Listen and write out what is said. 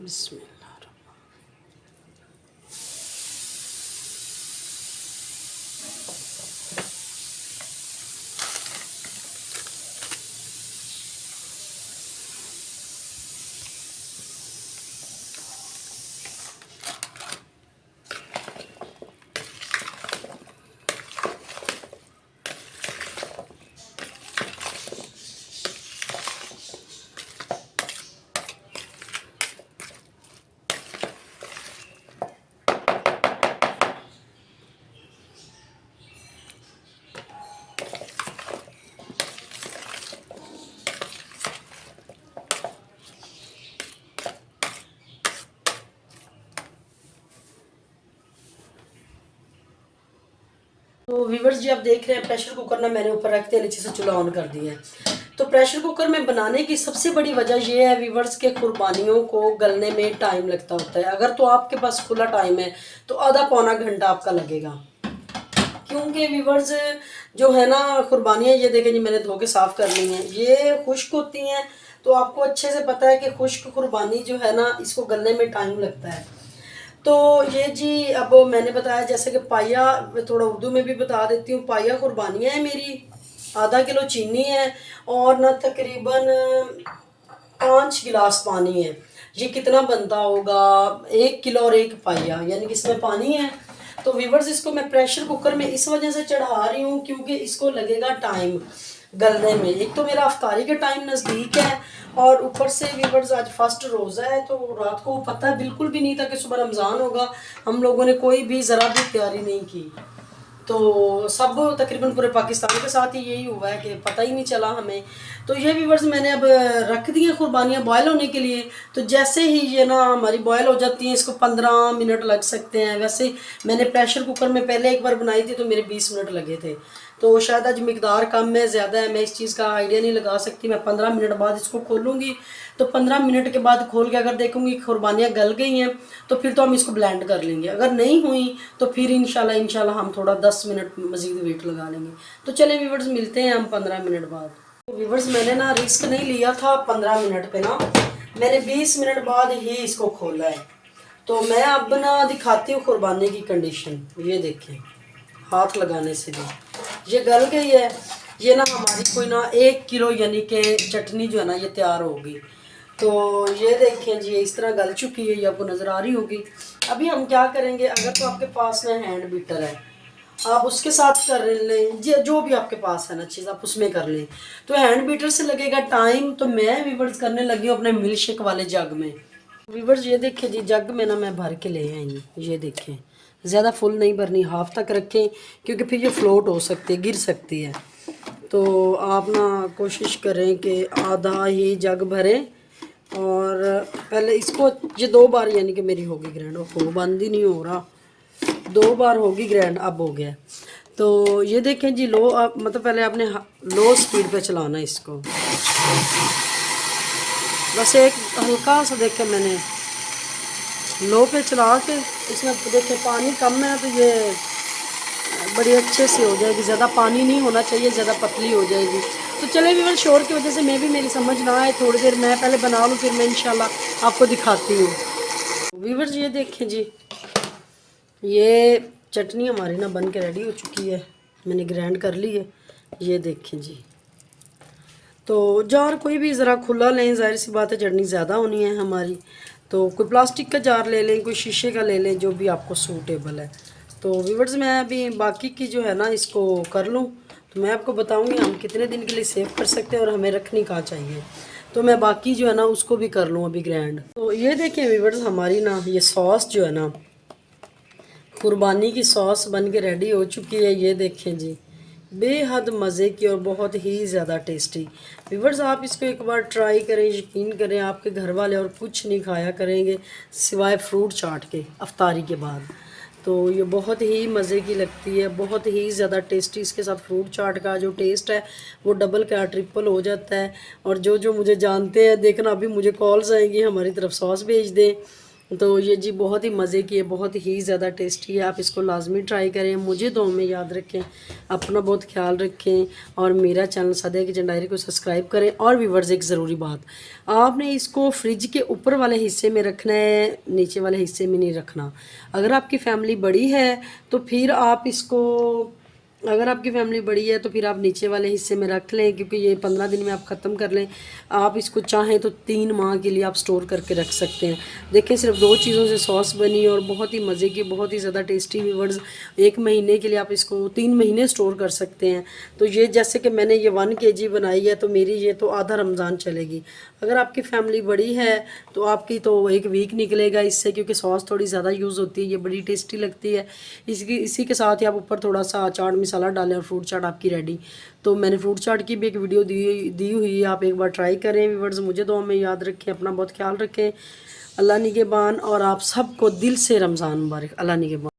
बिस्मिल्लाह। तो व्यूवर्स जी, आप देख रहे हैं प्रेशर कुकर ना मैंने ऊपर रख दिया, नीचे से चूल्हा ऑन कर दिया है। तो प्रेशर कुकर में बनाने की सबसे बड़ी वजह यह है व्यूवर्स के कुर्बानियों को गलने में टाइम लगता होता है। अगर तो आपके पास खुला टाइम है तो आधा पौना घंटा आपका लगेगा, क्योंकि व्यूवर्स जो है ना कुर्बानियाँ, ये देखें जी मैंने धो के साफ़ कर ली हैं, ये खुश्क होती हैं। तो आपको अच्छे से पता है कि खुश्क कुर्बानी जो है ना इसको गलने में टाइम लगता है। तो ये जी अब मैंने बताया जैसे कि पाया, थोड़ा उर्दू में भी बता देती हूँ। पाया कुर्बानियाँ है मेरी, आधा किलो चीनी है और ना तकरीबन 5 गिलास पानी है। ये कितना बनता होगा, 1 किलो और 1 पाया, यानी कि इसमें पानी है। तो व्यूवर्स इसको मैं प्रेशर कुकर में इस वजह से चढ़ा रही हूँ क्योंकि इसको लगेगा टाइम गलने में। एक तो मेरा अफ्तारी का टाइम नज़दीक है और ऊपर से व्यूवर्स आज फर्स्ट रोज़ा है। तो रात को पता बिल्कुल भी नहीं था कि सुबह रमज़ान होगा। हम लोगों ने कोई भी ज़रा भी तैयारी नहीं की। तो सब तकरीबन पूरे पाकिस्तान के साथ ही यही हुआ है कि पता ही नहीं चला हमें। तो ये व्यूवर्स मैंने अब रख दी हैं कुर्बानियाँ बॉयल होने के लिए। तो जैसे ही ये ना हमारी बॉयल हो जाती हैं, इसको 15 मिनट लग सकते हैं। वैसे मैंने प्रेशर कुकर में पहले एक बार बनाई थी तो मेरे 20 मिनट लगे थे। तो शायद आज मिकदार कम है ज़्यादा है, मैं इस चीज़ का आइडिया नहीं लगा सकती। मैं 15 मिनट बाद इसको खोलूँगी। तो 15 मिनट के बाद खोल के अगर देखूँगी कुर्बानियाँ गल गई हैं तो फिर तो हम इसको ब्लेंड कर लेंगे। अगर नहीं हुई तो फिर इंशाल्लाह हम थोड़ा 10 मिनट मज़ीद वेट लगा लेंगे। तो चले व्यूवर्स, मिलते हैं हम 15 मिनट बाद। तो व्यूवर्स मैंने ना रिस्क नहीं लिया था 15 मिनट पे ना, मैंने 20 मिनट बाद ही इसको खोला है। तो मैं अब ना दिखाती हूँ कुर्बानी की कंडीशन। ये देखें, हाथ लगाने से भी ये गल गई है। ये ना हमारी कोई ना 1 किलो यानी कि चटनी जो है ना ये तैयार होगी। तो ये देखें जी, इस तरह गल चुकी है, ये आपको नज़र आ रही होगी। अभी हम क्या करेंगे, अगर तो आपके पास में हैंड बीटर है आप उसके साथ कर लें, जो भी आपके पास है ना चीज़ आप उसमें कर लें। तो हैंड बीटर से लगेगा टाइम। तो मैं व्यूवर्स करने लगी हूँ अपने मिल्क शेक वाले जग में। व्यूवर्स ये देखें जी, जग में ना मैं भर के ले आई हूँ। ये देखें, ज़्यादा फुल नहीं भरनी, हाफ तक रखें क्योंकि फिर ये फ्लोट हो सकती है, गिर सकती है। तो आप ना कोशिश करें कि आधा ही जग भरें। और पहले इसको ये 2 बार यानी कि मेरी होगी ग्रैंड। हो बंद ही नहीं हो रहा, 2 बार होगी ग्रैंड, अब हो गया। तो ये देखें जी, लो आप मतलब पहले आपने लो स्पीड पे चलाना है इसको। बस एक हल्का सा देखें मैंने लो पे चला के, इसमें देखें पानी कम है तो ये बड़ी अच्छे से हो जाएगी। ज़्यादा पानी नहीं होना चाहिए, ज़्यादा पतली हो जाएगी। तो चले व्यूअर्स, शोर की वजह से मैं भी मेरी समझ ना आए, थोड़ी देर मैं पहले बना लूँ फिर मैं इंशाल्लाह आपको दिखाती हूँ। व्यूअर्स ये देखें जी, ये चटनी हमारी ना बन के रेडी हो चुकी है, मैंने ग्राइंड कर ली है। ये देखें जी, तो जार कोई भी ज़रा खुला लें, ज़ाहिर सी बात है चटनी ज़्यादा होनी है हमारी। तो कोई प्लास्टिक का जार ले लें, कोई शीशे का ले लें, जो भी आपको सूटेबल है। तो व्यूअर्स मैं अभी बाकी की जो है ना इसको कर लूँ तो मैं आपको बताऊँगी हम कितने दिन के लिए सेव कर सकते हैं और हमें रखनी कहाँ चाहिए। तो मैं बाकी जो है ना उसको भी कर लूँ अभी ग्राइंड। तो ये देखें व्यूअर्स, हमारी ना ये सॉस जो है ना कुर्बानी की सॉस बन के रेडी हो चुकी है। ये देखें जी, बेहद मज़े की और बहुत ही ज़्यादा टेस्टी। व्यूअर्स आप इसको एक बार ट्राई करें, यकीन करें आपके घर वाले और कुछ नहीं खाया करेंगे सिवाय फ्रूट चाट के अफ्तारी के बाद। तो ये बहुत ही मज़े की लगती है, बहुत ही ज़्यादा टेस्टी। इसके साथ फ्रूट चाट का जो टेस्ट है वो डबल क्या ट्रिपल हो जाता है। और जो जो मुझे जानते हैं देखना, अभी मुझे कॉल्स आएंगी हमारी तरफ सॉस भेज दें। तो ये जी बहुत ही मज़े की है, बहुत ही ज़्यादा टेस्टी है। आप इसको लाजमी ट्राई करें, मुझे दुआ में याद रखें, अपना बहुत ख्याल रखें और मेरा चैनल सादिया किचन डायरी को सब्सक्राइब करें। और व्यूअर्स एक ज़रूरी बात, आपने इसको फ्रिज के ऊपर वाले हिस्से में रखना है, नीचे वाले हिस्से में नहीं रखना। अगर आपकी फैमिली बड़ी है तो फिर आप इसको, अगर आपकी फैमिली बड़ी है तो फिर आप नीचे वाले हिस्से में रख लें, क्योंकि ये 15 दिन में आप ख़त्म कर लें। आप इसको चाहें तो 3 माह के लिए आप स्टोर करके रख सकते हैं। देखें सिर्फ 2 चीज़ों से सॉस बनी और बहुत ही मज़े की, बहुत ही ज़्यादा टेस्टी व्यूअर्स। 1 महीने के लिए आप इसको 3 महीने स्टोर कर सकते हैं। तो ये जैसे कि मैंने ये 1 kg बनाई है तो मेरी ये तो आधा रमज़ान चलेगी। अगर आपकी फैमिली बड़ी है तो आपकी तो 1 वीक निकलेगा इससे, क्योंकि सॉस थोड़ी ज़्यादा यूज़ होती है, ये बड़ी टेस्टी लगती है। इसी के साथ ही आप ऊपर थोड़ा सा चाट मसाला डालें और फ्रूट चाट आपकी रेडी। तो मैंने फ्रूट चाट की भी एक वीडियो दी हुई है, आप एक बार ट्राई करें व्यूअर्स। मुझे दुआ में याद रखें, अपना बहुत ख्याल रखें। अल्लाह निगहबान, और आप सबको दिल से रमज़ान मुबारक। अल्लाह निगहबान।